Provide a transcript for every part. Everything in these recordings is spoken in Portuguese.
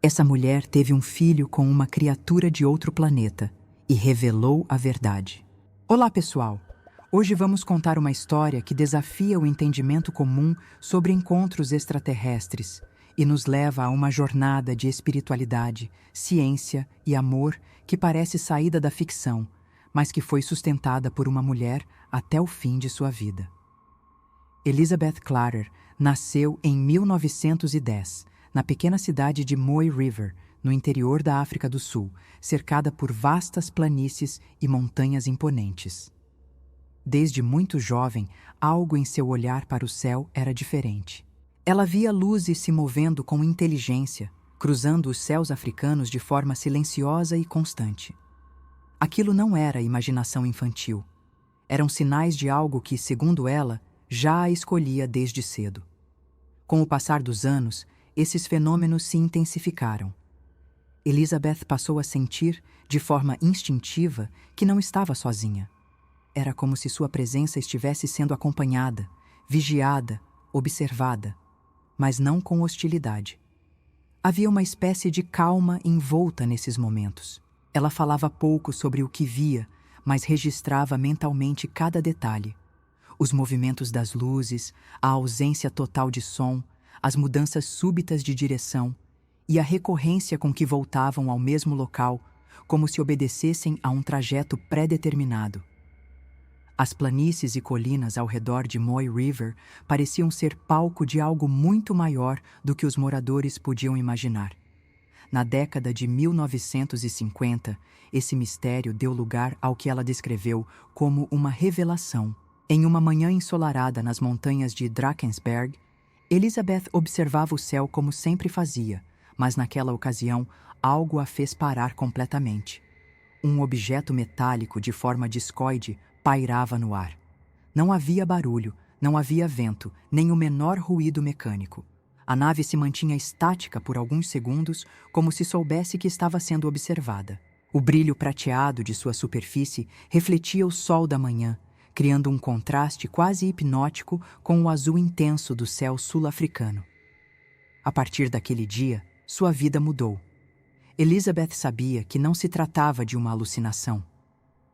Essa mulher teve um filho com uma criatura de outro planeta e revelou a verdade. Olá, pessoal! Hoje vamos contar uma história que desafia o entendimento comum sobre encontros extraterrestres e nos leva a uma jornada de espiritualidade, ciência e amor que parece saída da ficção, mas que foi sustentada por uma mulher até o fim de sua vida. Elizabeth Clarer nasceu em 1910, na pequena cidade de Moy River, no interior da África do Sul, cercada por vastas planícies e montanhas imponentes. Desde muito jovem, algo em seu olhar para o céu era diferente. Ela via luzes se movendo com inteligência, cruzando os céus africanos de forma silenciosa e constante. Aquilo não era imaginação infantil. Eram sinais de algo que, segundo ela, já a escolhia desde cedo. Com o passar dos anos, esses fenômenos se intensificaram. Elizabeth passou a sentir, de forma instintiva, que não estava sozinha. Era como se sua presença estivesse sendo acompanhada, vigiada, observada, mas não com hostilidade. Havia uma espécie de calma envolta nesses momentos. Ela falava pouco sobre o que via, mas registrava mentalmente cada detalhe. Os movimentos das luzes, a ausência total de som, as mudanças súbitas de direção e a recorrência com que voltavam ao mesmo local, como se obedecessem a um trajeto pré-determinado. As planícies e colinas ao redor de Moy River pareciam ser palco de algo muito maior do que os moradores podiam imaginar. Na década de 1950, esse mistério deu lugar ao que ela descreveu como uma revelação. Em uma manhã ensolarada nas montanhas de Drakensberg, Elizabeth observava o céu como sempre fazia, mas naquela ocasião algo a fez parar completamente. Um objeto metálico de forma discoide pairava no ar. Não havia barulho, não havia vento, nem o menor ruído mecânico. A nave se mantinha estática por alguns segundos, como se soubesse que estava sendo observada. O brilho prateado de sua superfície refletia o sol da manhã, criando um contraste quase hipnótico com o azul intenso do céu sul-africano. A partir daquele dia, sua vida mudou. Elizabeth sabia que não se tratava de uma alucinação.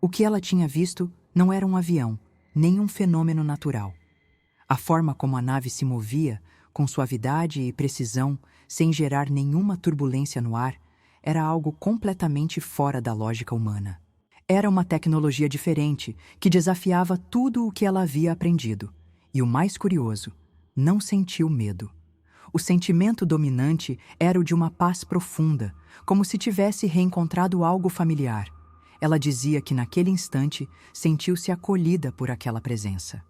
O que ela tinha visto não era um avião, nem um fenômeno natural. A forma como a nave se movia, com suavidade e precisão, sem gerar nenhuma turbulência no ar, era algo completamente fora da lógica humana. Era uma tecnologia diferente, que desafiava tudo o que ela havia aprendido. E o mais curioso, não sentiu medo. O sentimento dominante era o de uma paz profunda, como se tivesse reencontrado algo familiar. Ela dizia que naquele instante sentiu-se acolhida por aquela presença.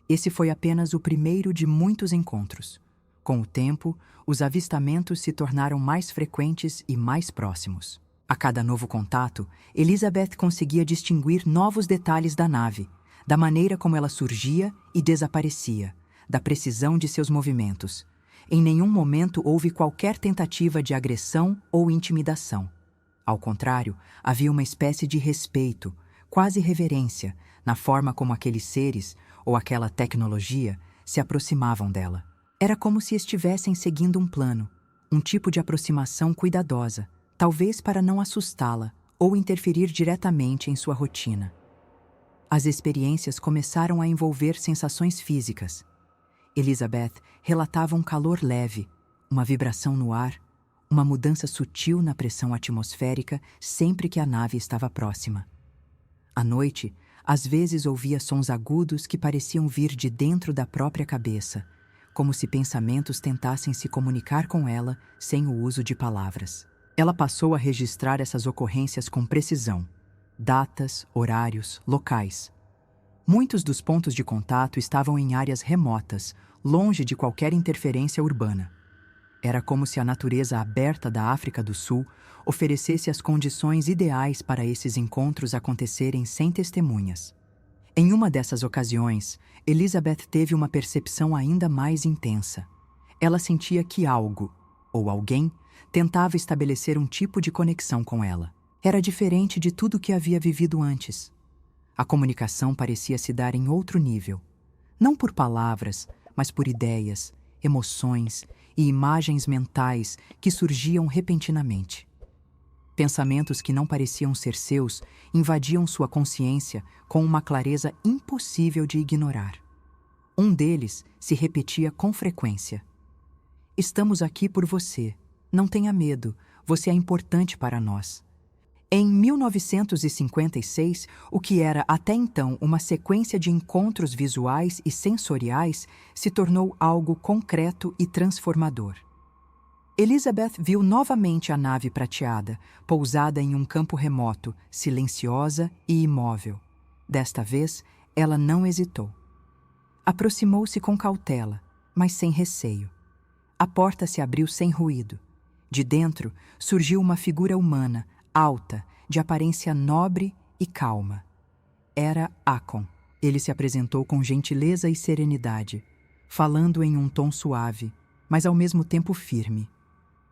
Esse foi apenas o primeiro de muitos encontros. Com o tempo, os avistamentos se tornaram mais frequentes e mais próximos. A cada novo contato, Elizabeth conseguia distinguir novos detalhes da nave, da maneira como ela surgia e desaparecia, da precisão de seus movimentos. Em nenhum momento houve qualquer tentativa de agressão ou intimidação. Ao contrário, havia uma espécie de respeito, quase reverência, na forma como aqueles seres, ou aquela tecnologia, se aproximavam dela. Era como se estivessem seguindo um plano, um tipo de aproximação cuidadosa, talvez para não assustá-la ou interferir diretamente em sua rotina. As experiências começaram a envolver sensações físicas. Elizabeth relatava um calor leve, uma vibração no ar, uma mudança sutil na pressão atmosférica sempre que a nave estava próxima. À noite, às vezes ouvia sons agudos que pareciam vir de dentro da própria cabeça, como se pensamentos tentassem se comunicar com ela sem o uso de palavras. Ela passou a registrar essas ocorrências com precisão, datas, horários, locais. Muitos dos pontos de contato estavam em áreas remotas, longe de qualquer interferência urbana. Era como se a natureza aberta da África do Sul oferecesse as condições ideais para esses encontros acontecerem sem testemunhas. Em uma dessas ocasiões, Elizabeth teve uma percepção ainda mais intensa. Ela sentia que algo, ou alguém, tentava estabelecer um tipo de conexão com ela. Era diferente de tudo que havia vivido antes. A comunicação parecia se dar em outro nível. Não por palavras, mas por ideias, emoções e imagens mentais que surgiam repentinamente. Pensamentos que não pareciam ser seus invadiam sua consciência com uma clareza impossível de ignorar. Um deles se repetia com frequência. Estamos aqui por você. Não tenha medo. Você é importante para nós. Em 1956, o que era até então uma sequência de encontros visuais e sensoriais se tornou algo concreto e transformador. Elizabeth viu novamente a nave prateada, pousada em um campo remoto, silenciosa e imóvel. Desta vez, ela não hesitou. Aproximou-se com cautela, mas sem receio. A porta se abriu sem ruído. De dentro, surgiu uma figura humana, alta, de aparência nobre e calma. Era Akon. Ele se apresentou com gentileza e serenidade, falando em um tom suave, mas ao mesmo tempo firme.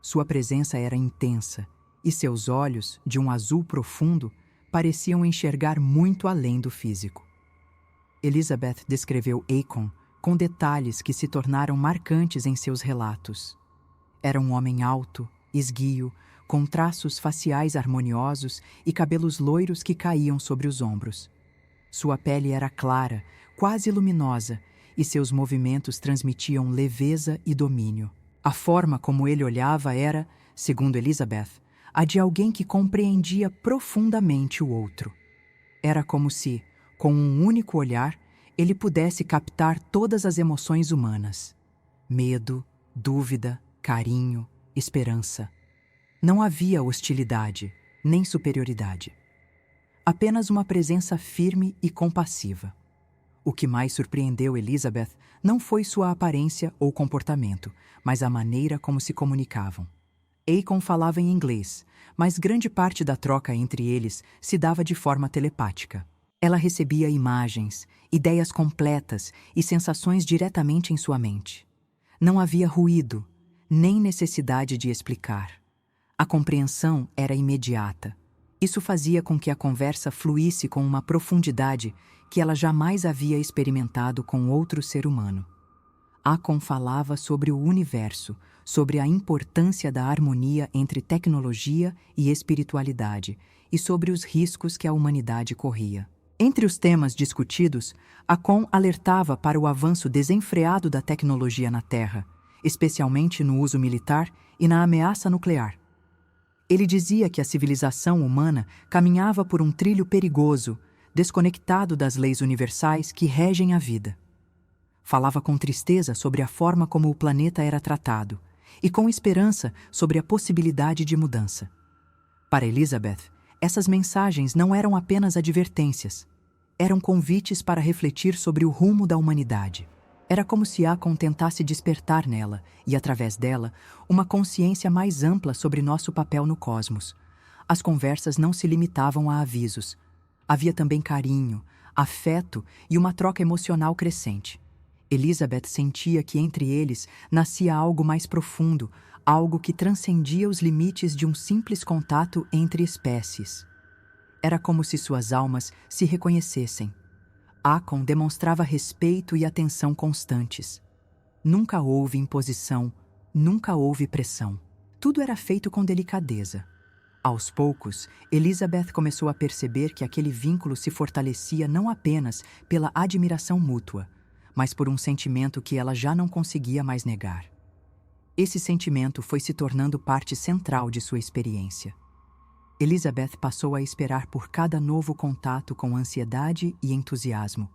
Sua presença era intensa, e seus olhos, de um azul profundo, pareciam enxergar muito além do físico. Elizabeth descreveu Akon com detalhes que se tornaram marcantes em seus relatos. Era um homem alto, esguio, com traços faciais harmoniosos e cabelos loiros que caíam sobre os ombros. Sua pele era clara, quase luminosa, e seus movimentos transmitiam leveza e domínio. A forma como ele olhava era, segundo Elizabeth, a de alguém que compreendia profundamente o outro. Era como se, com um único olhar, ele pudesse captar todas as emoções humanas: medo, dúvida, carinho, esperança. Não havia hostilidade, nem superioridade. Apenas uma presença firme e compassiva. O que mais surpreendeu Elizabeth não foi sua aparência ou comportamento, mas a maneira como se comunicavam. Akon falava em inglês, mas grande parte da troca entre eles se dava de forma telepática. Ela recebia imagens, ideias completas e sensações diretamente em sua mente. Não havia ruído, nem necessidade de explicar. A compreensão era imediata. Isso fazia com que a conversa fluísse com uma profundidade que ela jamais havia experimentado com outro ser humano. Akon falava sobre o universo, sobre a importância da harmonia entre tecnologia e espiritualidade e sobre os riscos que a humanidade corria. Entre os temas discutidos, Akon alertava para o avanço desenfreado da tecnologia na Terra, especialmente no uso militar e na ameaça nuclear. Ele dizia que a civilização humana caminhava por um trilho perigoso, desconectado das leis universais que regem a vida. Falava com tristeza sobre a forma como o planeta era tratado e com esperança sobre a possibilidade de mudança. Para Elizabeth, essas mensagens não eram apenas advertências, eram convites para refletir sobre o rumo da humanidade. Era como se Akon tentasse despertar nela, e através dela, uma consciência mais ampla sobre nosso papel no cosmos. As conversas não se limitavam a avisos. Havia também carinho, afeto e uma troca emocional crescente. Elizabeth sentia que entre eles nascia algo mais profundo, algo que transcendia os limites de um simples contato entre espécies. Era como se suas almas se reconhecessem. Akon demonstrava respeito e atenção constantes. Nunca houve imposição, nunca houve pressão. Tudo era feito com delicadeza. Aos poucos, Elizabeth começou a perceber que aquele vínculo se fortalecia não apenas pela admiração mútua, mas por um sentimento que ela já não conseguia mais negar. Esse sentimento foi se tornando parte central de sua experiência. Elizabeth passou a esperar por cada novo contato com ansiedade e entusiasmo.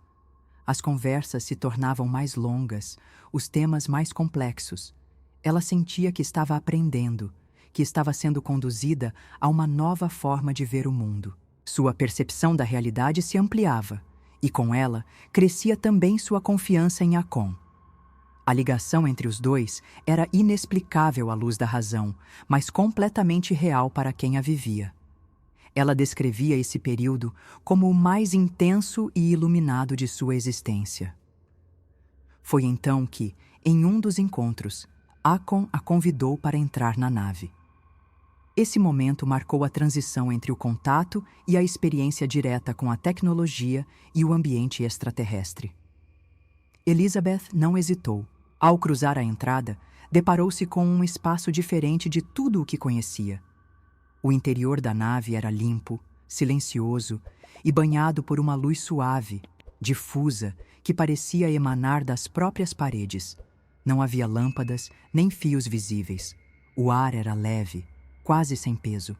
As conversas se tornavam mais longas, os temas mais complexos. Ela sentia que estava aprendendo, que estava sendo conduzida a uma nova forma de ver o mundo. Sua percepção da realidade se ampliava, e com ela crescia também sua confiança em Akon. A ligação entre os dois era inexplicável à luz da razão, mas completamente real para quem a vivia. Ela descrevia esse período como o mais intenso e iluminado de sua existência. Foi então que, em um dos encontros, Akon a convidou para entrar na nave. Esse momento marcou a transição entre o contato e a experiência direta com a tecnologia e o ambiente extraterrestre. Elizabeth não hesitou. Ao cruzar a entrada, deparou-se com um espaço diferente de tudo o que conhecia. O interior da nave era limpo, silencioso e banhado por uma luz suave, difusa, que parecia emanar das próprias paredes. Não havia lâmpadas nem fios visíveis. O ar era leve, quase sem peso.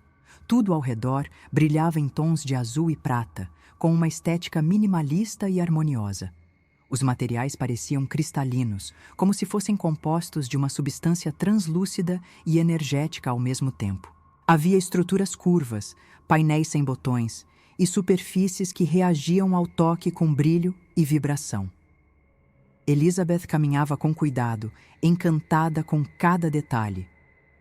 Tudo ao redor brilhava em tons de azul e prata, com uma estética minimalista e harmoniosa. Os materiais pareciam cristalinos, como se fossem compostos de uma substância translúcida e energética ao mesmo tempo. Havia estruturas curvas, painéis sem botões e superfícies que reagiam ao toque com brilho e vibração. Elizabeth caminhava com cuidado, encantada com cada detalhe.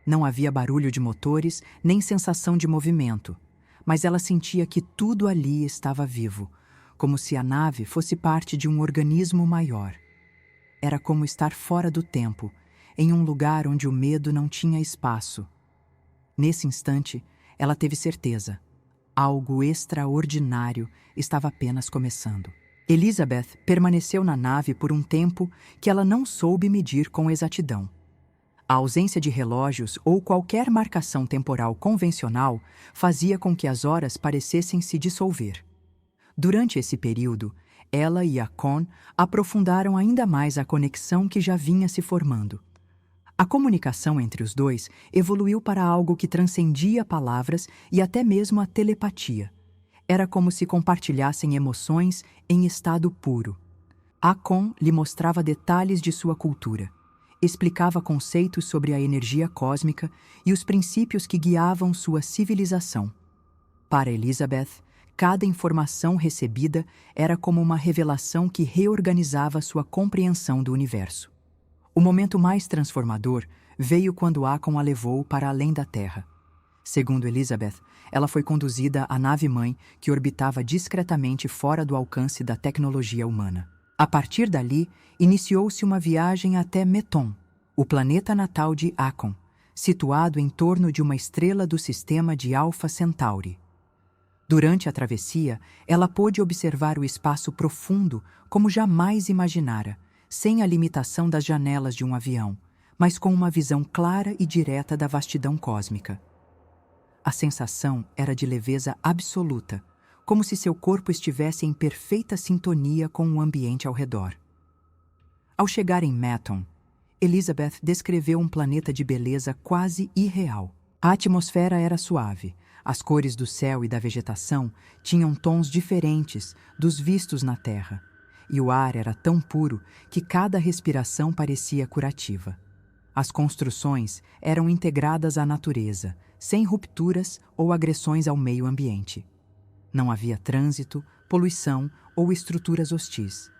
Não havia barulho de motores nem sensação de movimento, mas ela sentia que tudo ali estava vivo, como se a nave fosse parte de um organismo maior. Era como estar fora do tempo, em um lugar onde o medo não tinha espaço. Nesse instante, ela teve certeza. Algo extraordinário estava apenas começando. Elizabeth permaneceu na nave por um tempo que ela não soube medir com exatidão. A ausência de relógios ou qualquer marcação temporal convencional fazia com que as horas parecessem se dissolver. Durante esse período, ela e Akon aprofundaram ainda mais a conexão que já vinha se formando. A comunicação entre os dois evoluiu para algo que transcendia palavras e até mesmo a telepatia. Era como se compartilhassem emoções em estado puro. Akon lhe mostrava detalhes de sua cultura, explicava conceitos sobre a energia cósmica e os princípios que guiavam sua civilização. Para Elizabeth, cada informação recebida era como uma revelação que reorganizava sua compreensão do universo. O momento mais transformador veio quando Akon a levou para além da Terra. Segundo Elizabeth, ela foi conduzida à nave-mãe que orbitava discretamente fora do alcance da tecnologia humana. A partir dali, iniciou-se uma viagem até Meton, o planeta natal de Akon, situado em torno de uma estrela do sistema de Alpha Centauri. Durante a travessia, ela pôde observar o espaço profundo como jamais imaginara, sem a limitação das janelas de um avião, mas com uma visão clara e direta da vastidão cósmica. A sensação era de leveza absoluta, como se seu corpo estivesse em perfeita sintonia com o ambiente ao redor. Ao chegar em Meton, Elizabeth descreveu um planeta de beleza quase irreal. A atmosfera era suave, as cores do céu e da vegetação tinham tons diferentes dos vistos na Terra, e o ar era tão puro que cada respiração parecia curativa. As construções eram integradas à natureza, sem rupturas ou agressões ao meio ambiente. Não havia trânsito, poluição ou estruturas hostis.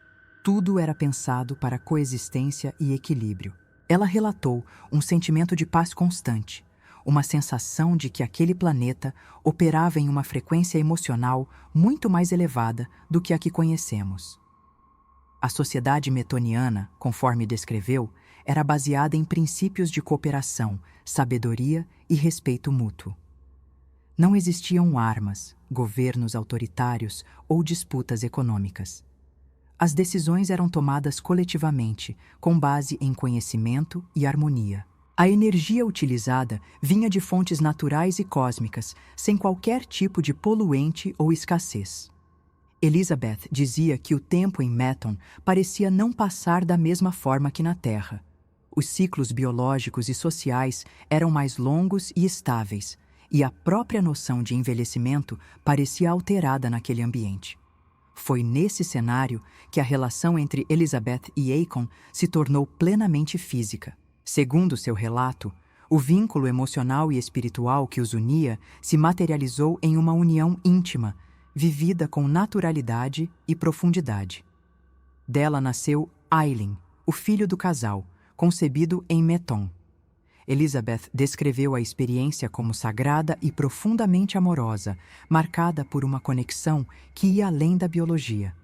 Tudo era pensado para coexistência e equilíbrio. Ela relatou um sentimento de paz constante, uma sensação de que aquele planeta operava em uma frequência emocional muito mais elevada do que a que conhecemos. A sociedade metoniana, conforme descreveu, era baseada em princípios de cooperação, sabedoria e respeito mútuo. Não existiam armas, governos autoritários ou disputas econômicas. As decisões eram tomadas coletivamente, com base em conhecimento e harmonia. A energia utilizada vinha de fontes naturais e cósmicas, sem qualquer tipo de poluente ou escassez. Elizabeth dizia que o tempo em Meton parecia não passar da mesma forma que na Terra. Os ciclos biológicos e sociais eram mais longos e estáveis, e a própria noção de envelhecimento parecia alterada naquele ambiente. Foi nesse cenário que a relação entre Elizabeth e Akon se tornou plenamente física. Segundo seu relato, o vínculo emocional e espiritual que os unia se materializou em uma união íntima, vivida com naturalidade e profundidade. Dela nasceu Ailin, o filho do casal, concebido em Meton. Elizabeth descreveu a experiência como sagrada e profundamente amorosa, marcada por uma conexão que ia além da biologia.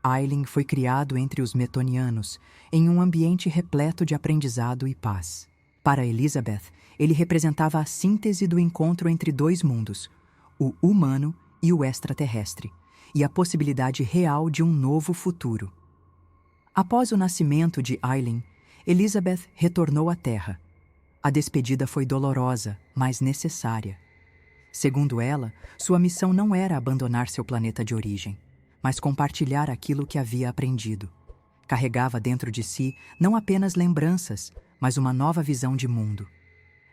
Ailin foi criado entre os metonianos, em um ambiente repleto de aprendizado e paz. Para Elizabeth, ele representava a síntese do encontro entre dois mundos, o humano e o extraterrestre, e a possibilidade real de um novo futuro. Após o nascimento de Ailin, Elizabeth retornou à Terra. A despedida foi dolorosa, mas necessária. Segundo ela, sua missão não era abandonar seu planeta de origem, mas compartilhar aquilo que havia aprendido. Carregava dentro de si não apenas lembranças, mas uma nova visão de mundo.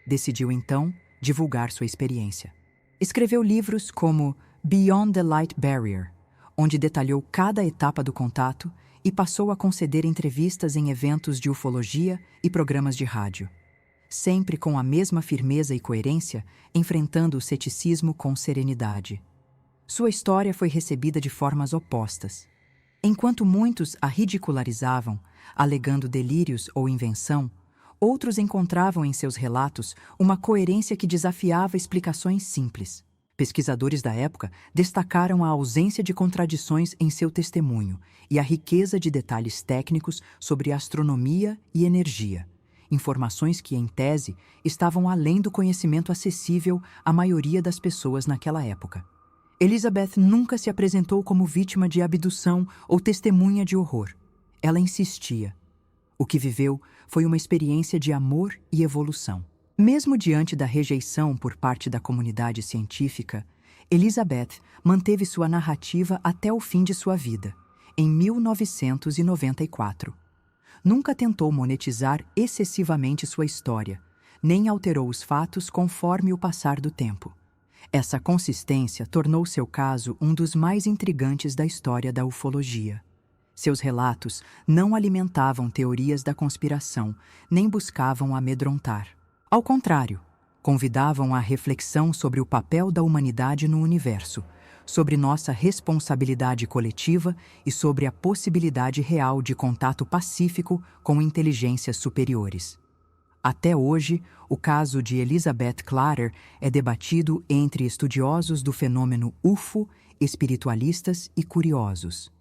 Decidiu, então, divulgar sua experiência. Escreveu livros como Beyond the Light Barrier, onde detalhou cada etapa do contato e passou a conceder entrevistas em eventos de ufologia e programas de rádio. Sempre com a mesma firmeza e coerência, enfrentando o ceticismo com serenidade. Sua história foi recebida de formas opostas. Enquanto muitos a ridicularizavam, alegando delírios ou invenção, outros encontravam em seus relatos uma coerência que desafiava explicações simples. Pesquisadores da época destacaram a ausência de contradições em seu testemunho e a riqueza de detalhes técnicos sobre astronomia e energia. Informações que, em tese, estavam além do conhecimento acessível à maioria das pessoas naquela época. Elizabeth nunca se apresentou como vítima de abdução ou testemunha de horror. Ela insistia. O que viveu foi uma experiência de amor e evolução. Mesmo diante da rejeição por parte da comunidade científica, Elizabeth manteve sua narrativa até o fim de sua vida, em 1994. Nunca tentou monetizar excessivamente sua história, nem alterou os fatos conforme o passar do tempo. Essa consistência tornou seu caso um dos mais intrigantes da história da ufologia. Seus relatos não alimentavam teorias da conspiração, nem buscavam amedrontar. Ao contrário, convidavam à reflexão sobre o papel da humanidade no universo, sobre nossa responsabilidade coletiva e sobre a possibilidade real de contato pacífico com inteligências superiores. Até hoje, o caso de Elizabeth Clatter é debatido entre estudiosos do fenômeno UFO, espiritualistas e curiosos.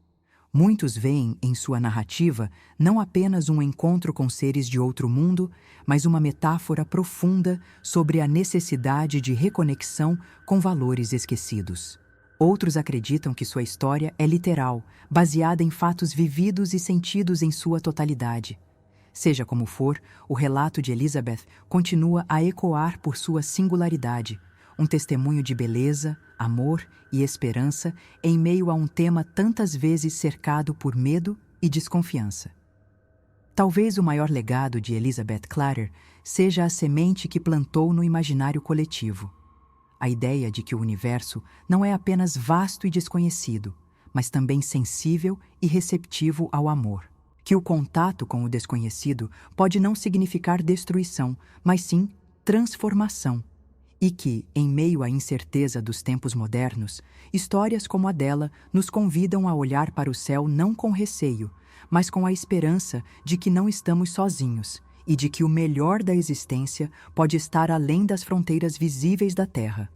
Muitos veem em sua narrativa não apenas um encontro com seres de outro mundo, mas uma metáfora profunda sobre a necessidade de reconexão com valores esquecidos. Outros acreditam que sua história é literal, baseada em fatos vividos e sentidos em sua totalidade. Seja como for, o relato de Elizabeth continua a ecoar por sua singularidade, um testemunho de beleza, amor e esperança em meio a um tema tantas vezes cercado por medo e desconfiança. Talvez o maior legado de Elizabeth Clatter seja a semente que plantou no imaginário coletivo. A ideia de que o universo não é apenas vasto e desconhecido, mas também sensível e receptivo ao amor. Que o contato com o desconhecido pode não significar destruição, mas sim transformação. E que, em meio à incerteza dos tempos modernos, histórias como a dela nos convidam a olhar para o céu não com receio, mas com a esperança de que não estamos sozinhos e de que o melhor da existência pode estar além das fronteiras visíveis da Terra.